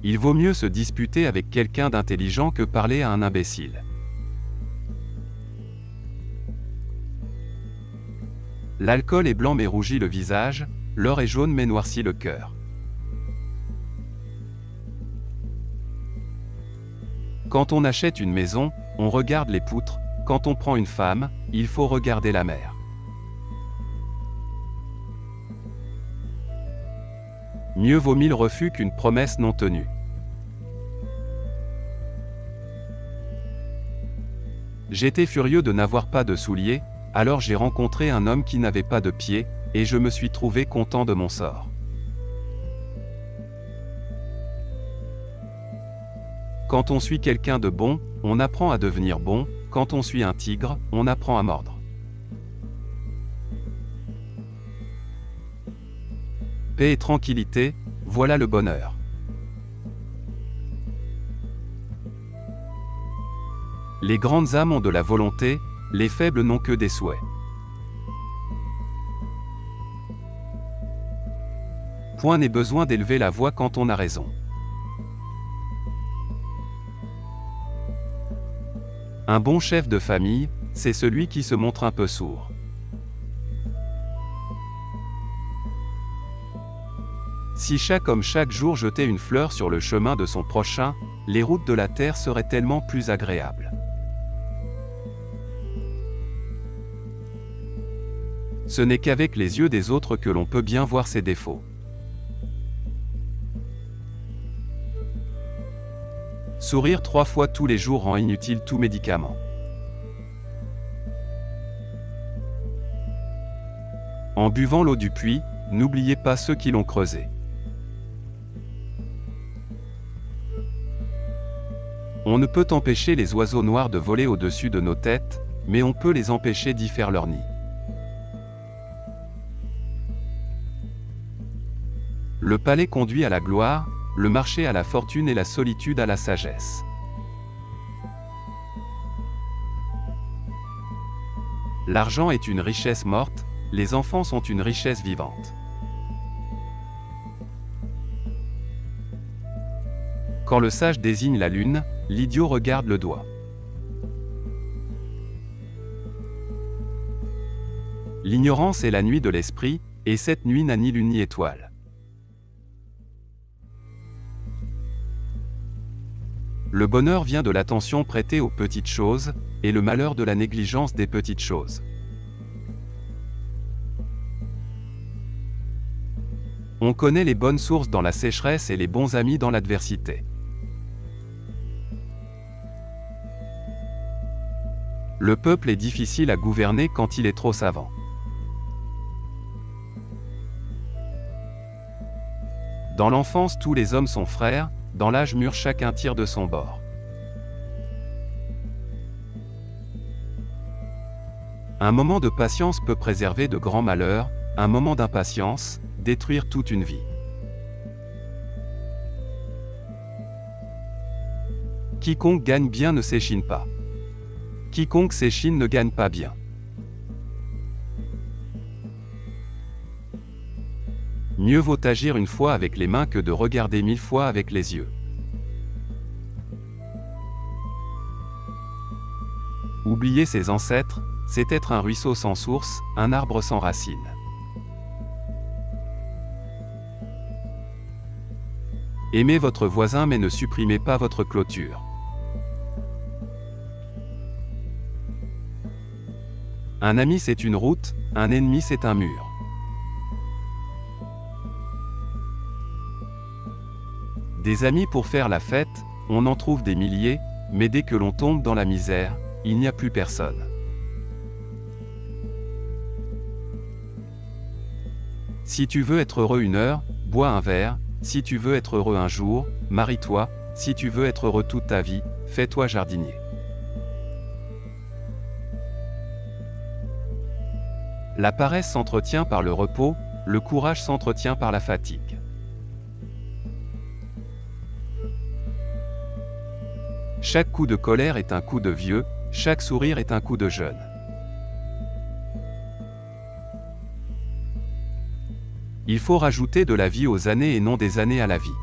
Il vaut mieux se disputer avec quelqu'un d'intelligent que parler à un imbécile. L'alcool est blanc mais rougit le visage, l'or est jaune mais noircit le cœur. Quand on achète une maison, on regarde les poutres, quand on prend une femme, il faut regarder la mer. Mieux vaut 1000 refus qu'une promesse non tenue. J'étais furieux de n'avoir pas de souliers, alors j'ai rencontré un homme qui n'avait pas de pieds, et je me suis trouvé content de mon sort. Quand on suit quelqu'un de bon, on apprend à devenir bon, quand on suit un tigre, on apprend à mordre. Paix et tranquillité, voilà le bonheur. Les grandes âmes ont de la volonté, les faibles n'ont que des souhaits. Point n'est besoin d'élever la voix quand on a raison. Un bon chef de famille, c'est celui qui se montre un peu sourd. Si chaque homme chaque jour jetait une fleur sur le chemin de son prochain, les routes de la terre seraient tellement plus agréables. Ce n'est qu'avec les yeux des autres que l'on peut bien voir ses défauts. Sourire 3 fois tous les jours rend inutile tout médicament. En buvant l'eau du puits, n'oubliez pas ceux qui l'ont creusé. On ne peut empêcher les oiseaux noirs de voler au-dessus de nos têtes, mais on peut les empêcher d'y faire leur nid. Le palais conduit à la gloire, le marché à la fortune et la solitude à la sagesse. L'argent est une richesse morte, les enfants sont une richesse vivante. Quand le sage désigne la lune, l'idiot regarde le doigt. L'ignorance est la nuit de l'esprit, et cette nuit n'a ni lune ni étoile. Le bonheur vient de l'attention prêtée aux petites choses, et le malheur de la négligence des petites choses. On connaît les bonnes sources dans la sécheresse et les bons amis dans l'adversité. Le peuple est difficile à gouverner quand il est trop savant. Dans l'enfance tous les hommes sont frères, dans l'âge mûr chacun tire de son bord. Un moment de patience peut préserver de grands malheurs, un moment d'impatience, détruire toute une vie. Quiconque gagne bien ne s'échine pas. Quiconque s'échine ne gagne pas bien. Mieux vaut agir une fois avec les mains que de regarder 1000 fois avec les yeux. Oublier ses ancêtres, c'est être un ruisseau sans source, un arbre sans racines. Aimez votre voisin mais ne supprimez pas votre clôture. Un ami c'est une route, un ennemi c'est un mur. Des amis pour faire la fête, on en trouve des milliers, mais dès que l'on tombe dans la misère, il n'y a plus personne. Si tu veux être heureux une heure, bois un verre, si tu veux être heureux un jour, marie-toi, si tu veux être heureux toute ta vie, fais-toi jardinier. La paresse s'entretient par le repos, le courage s'entretient par la fatigue. Chaque coup de colère est un coup de vieux, chaque sourire est un coup de jeune. Il faut rajouter de la vie aux années et non des années à la vie.